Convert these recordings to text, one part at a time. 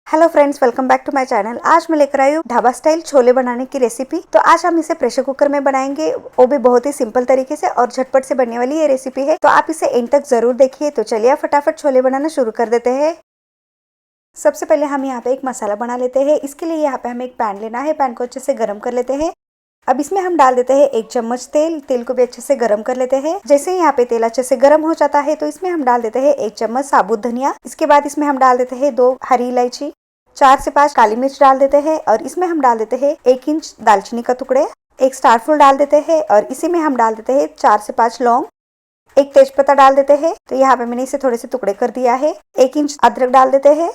Hello friends, welcome back to my channel. आज मैं लेकर आई हूँ ढाबा स्टाइल छोले बनाने की रेसिपी। तो आज हम इसे प्रेशर कुकर में बनाएंगे, वो भी बहुत ही सिंपल तरीके से और झटपट से बनने वाली ये रेसिपी है। तो आप इसे एंड तक जरूर देखिए। तो चलिए फटाफट छोले बनाना शुरू कर देते हैं। सबसे पहले हम यहाँ पे एक मसाला बना लेते हैं। इसके लिए यहाँ पे हमें एक पैन लेना है। पैन को अच्छे से गर्म कर लेते हैं। अब इसमें हम डाल देते हैं 1 चम्मच तेल। तेल को भी अच्छे से गर्म कर लेते हैं। जैसे ही यहाँ पे तेल अच्छे से गर्म हो जाता है तो इसमें हम डाल देते हैं 1 चम्मच साबुत धनिया। इसके बाद इसमें हम डाल देते हैं 2 हरी इलायची, 4 से 5 काली मिर्च डाल देते हैं और इसमें हम डाल देते हैं 1 इंच दालचीनी का टुकड़े, 1 स्टार फूल डाल देते हैं और इसी में हम डाल देते हैं 4 से 5 लौंग, 1 तेजपत्ता डाल देते हैं। तो यहाँ पे मैंने इसे थोड़े से टुकड़े कर दिया है। 1 इंच अदरक डाल देते हैं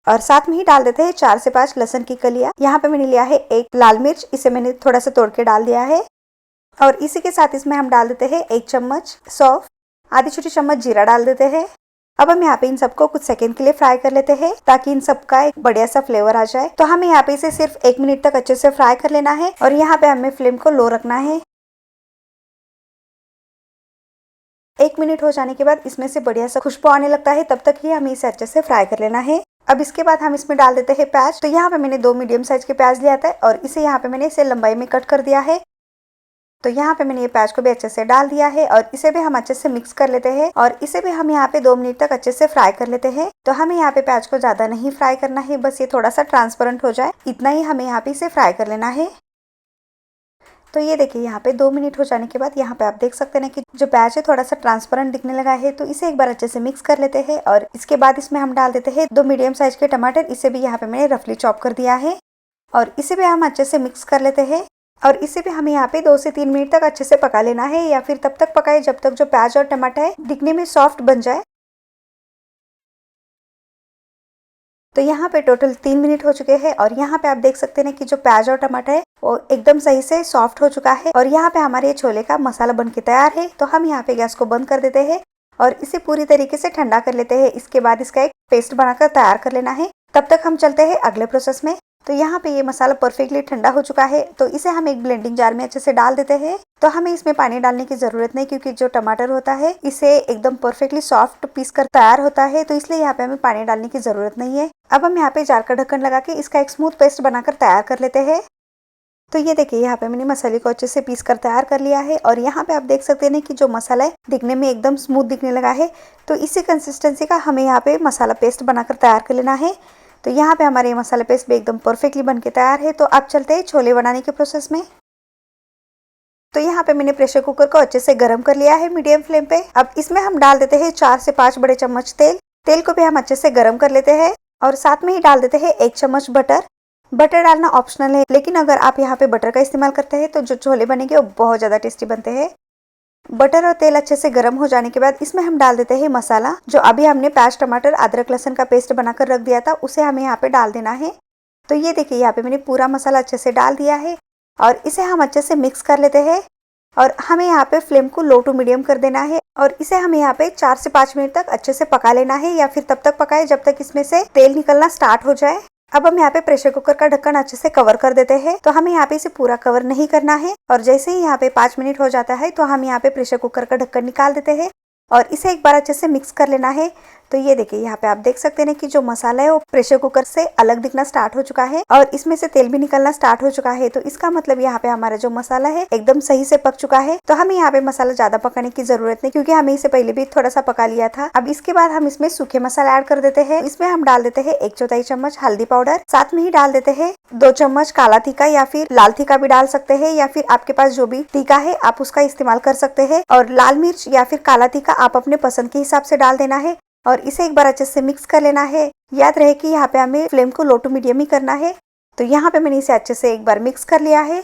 और साथ में ही डाल देते हैं 4 से 5 लहसुन की कलियां। यहाँ पे मैंने लिया है 1 लाल मिर्च, इसे मैंने थोड़ा सा तोड़ के डाल दिया है। और इसी के साथ इसमें हम डाल देते हैं 1 चम्मच सौंफ, आधी छोटी चम्मच जीरा डाल देते हैं। अब हम यहाँ पे इन सबको कुछ सेकंड के लिए फ्राई कर लेते हैं ताकि इन सबका एक बढ़िया सा फ्लेवर आ जाए। तो हमें यहाँ पे इसे सिर्फ 1 मिनट तक अच्छे से फ्राई कर लेना है और यहाँ पे हमें फ्लेम को लो रखना है। 1 मिनट हो जाने के बाद इसमें से बढ़िया सा खुशबू आने लगता है, तब तक ही हमें इसे अच्छे से फ्राई कर लेना है। अब इसके बाद हम इसमें डाल देते हैं प्याज। तो यहाँ पे मैंने 2 मीडियम साइज के प्याज लिया था और इसे यहाँ पे मैंने इसे लंबाई में कट कर दिया है। तो यहाँ पे मैंने ये प्याज को भी अच्छे से डाल दिया है और इसे भी हम अच्छे से मिक्स कर लेते हैं और इसे भी हम यहाँ पे 2 मिनट तक अच्छे से फ्राई कर लेते हैं। तो हमें यहाँ पे प्याज को ज्यादा नहीं फ्राई करना है, बस ये थोड़ा सा ट्रांसपेरेंट हो जाए, इतना ही हमें यहाँ पे इसे फ्राई कर लेना है। तो ये देखिए यहाँ पे 2 मिनट हो जाने के बाद यहाँ पे आप देख सकते हैं कि जो प्याज है थोड़ा सा ट्रांसपेरेंट दिखने लगा है। तो इसे एक बार अच्छे से मिक्स कर लेते हैं और इसके बाद इसमें हम डाल देते हैं 2 मीडियम साइज के टमाटर। इसे भी यहाँ पे मैंने रफली चॉप कर दिया है और इसे भी हम अच्छे से मिक्स कर लेते हैं और इसे भी हमें यहाँ पे 2 से 3 मिनट तक अच्छे से पका लेना है, या फिर तब तक पकाए जब तक जो प्याज और टमाटर है दिखने में सॉफ्ट बन जाए। तो यहाँ पे टोटल 3 मिनट हो चुके हैं और यहाँ पे आप देख सकते हैं कि जो प्याज और टमाटर है वो एकदम सही से सॉफ्ट हो चुका है और यहाँ पे हमारे छोले का मसाला बन के तैयार है। तो हम यहाँ पे गैस को बंद कर देते हैं और इसे पूरी तरीके से ठंडा कर लेते हैं। इसके बाद इसका एक पेस्ट बनाकर तैयार कर लेना है। तब तक हम चलते हैं अगले प्रोसेस में। तो यहाँ पे ये मसाला परफेक्टली ठंडा हो चुका है, तो इसे हम एक ब्लेंडिंग जार में अच्छे से डाल देते हैं। तो हमें इसमें पानी डालने की जरूरत नहीं, क्योंकि जो टमाटर होता है इसे एकदम परफेक्टली सॉफ्ट पीस कर तैयार होता है, तो इसलिए यहाँ पे हमें पानी डालने की जरूरत नहीं है। अब हम यहाँ पे जार का ढक्कन लगा के इसका एक स्मूथ पेस्ट बनाकर तैयार कर लेते हैं। तो ये देखिए यहाँ पे मैंने मसाले को अच्छे से पीस कर तैयार कर लिया है और यहाँ पे आप देख सकते हैं कि जो मसाला है दिखने में एकदम स्मूथ दिखने लगा है। तो इसी कंसिस्टेंसी का हमें यहाँ पे मसाला पेस्ट बनाकर तैयार कर लेना है। तो यहाँ पे हमारे मसाला पेस्ट भी एकदम परफेक्टली बन के तैयार है। तो अब चलते हैं छोले बनाने के प्रोसेस में। तो यहाँ पे मैंने प्रेशर कुकर को अच्छे से गर्म कर लिया है मीडियम फ्लेम पे। अब इसमें हम डाल देते हैं 4 से 5 बड़े चम्मच तेल। तेल को भी हम अच्छे से गर्म कर लेते हैं और साथ में ही डाल देते हैं 1 चम्मच बटर। बटर डालना ऑप्शनल है, लेकिन अगर आप यहाँ पे बटर का इस्तेमाल करते हैं तो जो छोले बनेंगे वो बहुत ज्यादा टेस्टी बनते हैं। बटर और तेल अच्छे से गर्म हो जाने के बाद इसमें हम डाल देते हैं मसाला। जो अभी हमने प्याज टमाटर अदरक लहसुन का पेस्ट बनाकर रख दिया था उसे हमें यहाँ पे डाल देना है। तो ये देखिए यहाँ पे मैंने पूरा मसाला अच्छे से डाल दिया है और इसे हम अच्छे से मिक्स कर लेते हैं और हमें यहाँ पे फ्लेम को लो टू मीडियम कर देना है और इसे हमें यहाँ पे 4 से 5 मिनट तक अच्छे से पका लेना है, या फिर तब तक पकाए जब तक इसमें से तेल निकलना स्टार्ट हो जाए। अब हम यहाँ पे प्रेशर कुकर का ढक्कन अच्छे से कवर कर देते हैं। तो हमें यहाँ पे इसे पूरा कवर नहीं करना है और जैसे ही यहाँ पे 5 मिनट हो जाता है तो हम यहाँ पे प्रेशर कुकर का ढक्कन निकाल देते हैं और इसे एक बार अच्छे से मिक्स कर लेना है। तो ये देखिए यहाँ पे आप देख सकते हैं कि जो मसाला है वो प्रेशर कुकर से अलग दिखना स्टार्ट हो चुका है और इसमें से तेल भी निकलना स्टार्ट हो चुका है। तो इसका मतलब यहाँ पे हमारा जो मसाला है एकदम सही से पक चुका है। तो हमें यहाँ पे मसाला ज्यादा पकाने की जरूरत नहीं, क्योंकि हमें इसे पहले भी थोड़ा सा पका लिया था। अब इसके बाद हम इसमें सूखे मसाला ऐड कर देते हैं। इसमें हम डाल देते हैं 1/4 चम्मच हल्दी पाउडर, साथ में ही डाल देते हैं 2 चम्मच काला तीखा या फिर लाल तीखा भी डाल सकते हैं, या फिर आपके पास जो भी तीखा है आप उसका इस्तेमाल कर सकते हैं। और लाल मिर्च या फिर काला तीखा आप अपने पसंद के हिसाब से डाल देना है और इसे एक बार अच्छे से मिक्स कर लेना है। याद रहे कि यहाँ पे हमें फ्लेम को लो टू मीडियम ही करना है। तो यहाँ पे मैंने इसे अच्छे से एक बार मिक्स कर लिया है।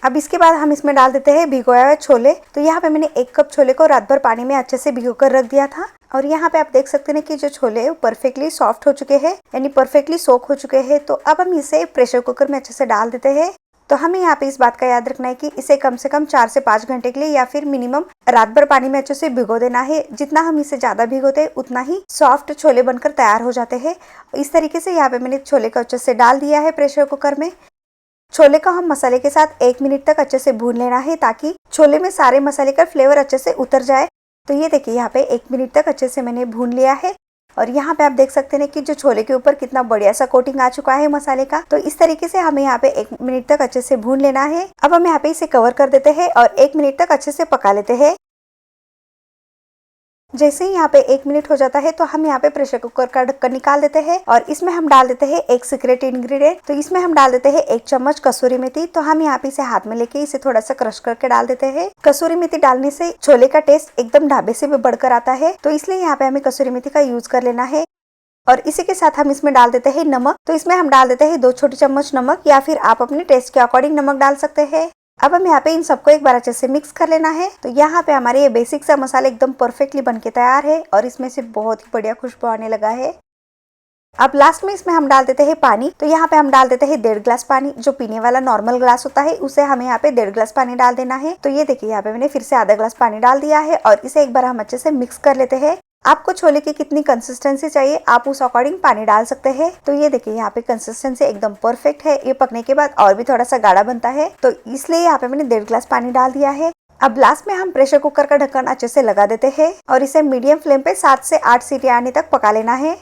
अब इसके बाद हम इसमें डाल देते हैं भिगोया हुआ छोले। तो यहाँ पे मैंने 1 कप छोले को रात भर पानी में अच्छे से भिगो कर रख दिया था और यहाँ पे आप देख सकते हैं कि जो छोले वो परफेक्टली सॉफ्ट हो चुके हैं, यानी परफेक्टली सोक हो चुके हैं। तो अब हम इसे प्रेशर कुकर में अच्छे से डाल देते हैं। तो हमें यहाँ पे इस बात का याद रखना है कि इसे कम से कम 4 से 5 घंटे के लिए या फिर मिनिमम रात भर पानी में अच्छे से भिगो देना है। जितना हम इसे ज्यादा भिगोते हैं उतना ही सॉफ्ट छोले बनकर तैयार हो जाते हैं। इस तरीके से यहाँ पे मैंने छोले को अच्छे से डाल दिया है प्रेशर कुकर में। छोले को हम मसाले के साथ 1 मिनट तक अच्छे से भून लेना है, ताकि छोले में सारे मसाले का फ्लेवर अच्छे से उतर जाए। तो ये देखिए यहाँ पे 1 मिनट तक अच्छे से मैंने भून लिया है और यहाँ पे आप देख सकते हैं कि जो छोले के ऊपर कितना बढ़िया सा कोटिंग आ चुका है मसाले का। तो इस तरीके से हमें यहाँ पे 1 मिनट तक अच्छे से भून लेना है। अब हम यहाँ पे इसे कवर कर देते हैं और 1 मिनट तक अच्छे से पका लेते हैं। जैसे ही यहाँ पे 1 मिनट हो जाता है तो हम यहाँ पे प्रेशर कुकर का ढक्कन निकाल देते हैं और इसमें हम डाल देते हैं एक सीक्रेट इंग्रेडिएंट। तो इसमें हम डाल देते हैं 1 चम्मच कसूरी मेथी। तो हम यहाँ पे इसे हाथ में लेके इसे थोड़ा सा क्रश करके डाल देते हैं। कसूरी मेथी डालने से छोले का टेस्ट एकदम ढाबे से भी बढ़कर आता है, तो इसलिए यहाँ पे हमें कसूरी मेथी का यूज कर लेना है। और इसी के साथ हम इसमें डाल देते हैं नमक। तो इसमें हम डाल देते हैं 2 छोटी चम्मच नमक, या फिर आप अपने टेस्ट के अकॉर्डिंग नमक डाल सकते हैं। अब हम यहाँ पे इन सबको एक बार अच्छे से मिक्स कर लेना है। तो यहाँ पे हमारे ये बेसिक सा मसाला एकदम परफेक्टली बनके तैयार है और इसमें से बहुत ही बढ़िया खुशबू आने लगा है। अब लास्ट में इसमें हम डाल देते हैं पानी। तो यहाँ पे हम डाल देते हैं 1.5 ग्लास पानी। जो पीने वाला नॉर्मल ग्लास होता है उसे हमें यहाँ पे 1.5 ग्लास पानी डाल देना है। तो ये देखिए यहाँ पे मैंने फिर से आधा ग्लास पानी डाल दिया है और इसे एक बार हम अच्छे से मिक्स कर लेते हैं। आपको छोले की कितनी कंसिस्टेंसी चाहिए आप उस अकॉर्डिंग पानी डाल सकते हैं। तो ये देखिए यहाँ पे कंसिस्टेंसी एकदम परफेक्ट है। ये पकने के बाद और भी थोड़ा सा गाढ़ा बनता है, तो इसलिए यहाँ पे मैंने 1.5 ग्लास पानी डाल दिया है। अब लास्ट में हम प्रेशर कुकर का ढक्कन अच्छे से लगा देते हैं और इसे मीडियम फ्लेम पे 7 से 8 सीटी आने तक पका लेना है।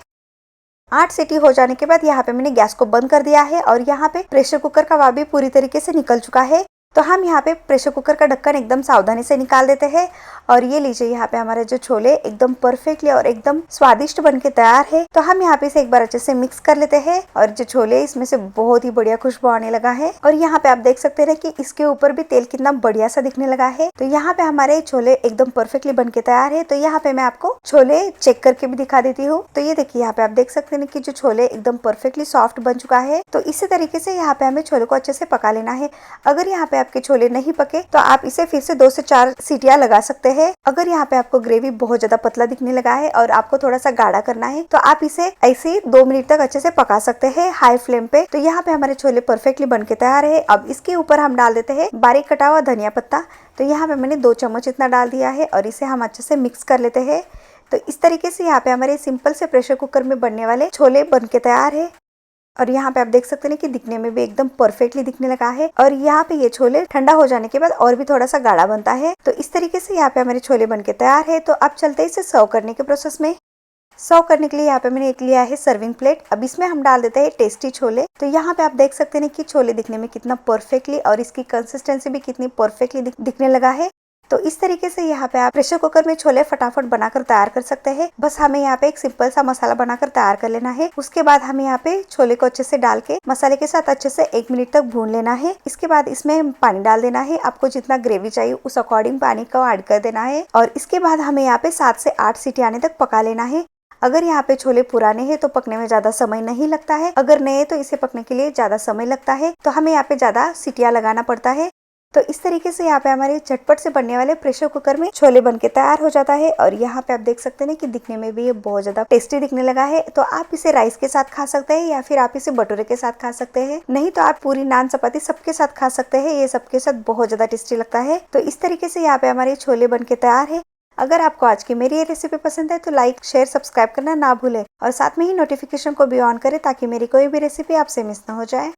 8 सीटी हो जाने के बाद यहाँ पे मैंने गैस को बंद कर दिया है और यहाँ पे प्रेशर कुकर का हवा भी पूरी तरीके से निकल चुका है। तो हम यहाँ पे प्रेशर कुकर का ढक्कन एकदम सावधानी से निकाल देते हैं और ये लीजिए यहाँ पे हमारे जो छोले एकदम परफेक्टली और एकदम स्वादिष्ट बनके तैयार है। तो हम यहाँ पे इसे एक बार अच्छे से मिक्स कर लेते हैं और जो छोले इसमें से बहुत ही बढ़िया खुशबू आने लगा है। और यहाँ पे आप देख सकते हैं कि इसके ऊपर भी तेल कितना बढ़िया सा दिखने लगा है। तो यहाँ पे हमारे छोले एकदम परफेक्टली बनके तैयार है। तो यहाँ पे मैं आपको छोले चेक करके भी दिखा देती हूँ। तो ये देखिए यहाँ पे आप देख सकते हैं कि जो छोले एकदम परफेक्टली सॉफ्ट बन चुका है। तो इसी तरीके से यहाँ पे हमें छोले को अच्छे से पका लेना है। अगर यहाँ पे आपके छोले नहीं पके तो आप इसे फिर से 2 से 4 सीटियां लगा सकते हैं। अगर यहाँ पे आपको ग्रेवी बहुत ज्यादा पतला दिखने लगा है और आपको थोड़ा सा गाढ़ा करना है तो आप इसे ऐसे ही 2 मिनट तक अच्छे से पका सकते हैं हाई फ्लेम पे। तो यहाँ पे हमारे छोले परफेक्टली बनके तैयार है। अब इसके ऊपर हम डाल देते हैं बारीक कटा हुआ धनिया पत्ता। तो यहाँ पे मैंने 2 चम्मच इतना डाल दिया है और इसे हम अच्छे से मिक्स कर लेते हैं। तो इस तरीके से यहाँ पे हमारे सिंपल से प्रेशर कुकर में बनने वाले छोले बनके तैयार है। और यहाँ पे आप देख सकते हैं कि दिखने में भी एकदम परफेक्टली दिखने लगा है। और यहाँ पे ये छोले ठंडा हो जाने के बाद और भी थोड़ा सा गाढ़ा बनता है। तो इस तरीके से यहाँ पे हमारे छोले बनके तैयार है। तो अब चलते हैं इसे सर्व करने के प्रोसेस में। सर्व करने के लिए यहाँ पे मैंने एक लिया है सर्विंग प्लेट। अब इसमें हम डाल देते हैं टेस्टी छोले। तो यहाँ पे आप देख सकते हैं कि छोले दिखने में कितना परफेक्टली और इसकी कंसिस्टेंसी भी कितनी परफेक्टली दिखने लगा है। तो इस तरीके से यहाँ पे आप प्रेशर कुकर में छोले फटाफट बनाकर तैयार कर सकते हैं। बस हमें यहाँ पे एक सिंपल सा मसाला बनाकर तैयार कर लेना है। उसके बाद हमें यहाँ पे छोले को अच्छे से डाल के मसाले के साथ अच्छे से 1 मिनट तक भून लेना है। इसके बाद इसमें पानी डाल देना है। आपको जितना ग्रेवी चाहिए उस अकॉर्डिंग पानी को ऐड कर देना है और इसके बाद हमें यहाँ पे 7 से 8 सीटी आने तक पका लेना है। अगर यहाँ पे छोले पुराने हैं तो पकने में ज्यादा समय नहीं लगता है, अगर नए तो इसे पकने के लिए ज्यादा समय लगता है। तो हमें यहाँ पे ज्यादा सीटियां लगाना पड़ता है। तो इस तरीके से यहाँ पे हमारे झटपट से बनने वाले प्रेशर कुकर में छोले बनके तैयार हो जाता है। और यहाँ पे आप देख सकते हैं कि दिखने में भी ये बहुत ज्यादा टेस्टी दिखने लगा है। तो आप इसे राइस के साथ खा सकते हैं या फिर आप इसे भटूरे के साथ खा सकते हैं, नहीं तो आप पूरी नान चपाती सबके साथ खा सकते हैं। ये सबके साथ बहुत ज्यादा टेस्टी लगता है। तो इस तरीके से यहाँ पे हमारे छोले बनके तैयार है। अगर आपको आज की मेरी ये रेसिपी पसंद है तो लाइक शेयर सब्सक्राइब करना ना भूलें और साथ में ही नोटिफिकेशन को भी ऑन करें ताकि मेरी कोई भी रेसिपी आपसे मिस ना हो जाए।